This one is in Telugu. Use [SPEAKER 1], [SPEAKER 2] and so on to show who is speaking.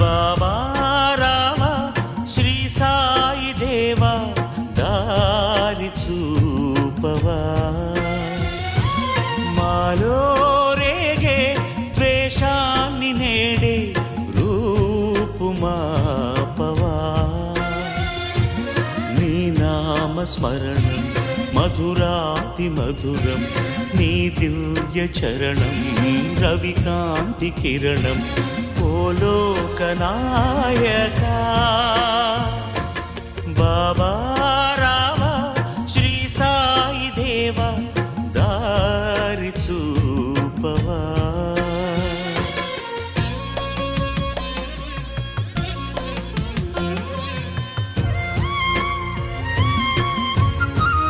[SPEAKER 1] బాబా రావా శ్రీ సాయి దేవా దారి చూపవా మాలో రేగే ద్వేషాన్ని నేడే రూపుమాపవా నీ నామ స్మరణం మధురాతి మధురం నీ దివ్య చరణం రవికాంతి కిరణం ఓ లోకనాయకా బాబా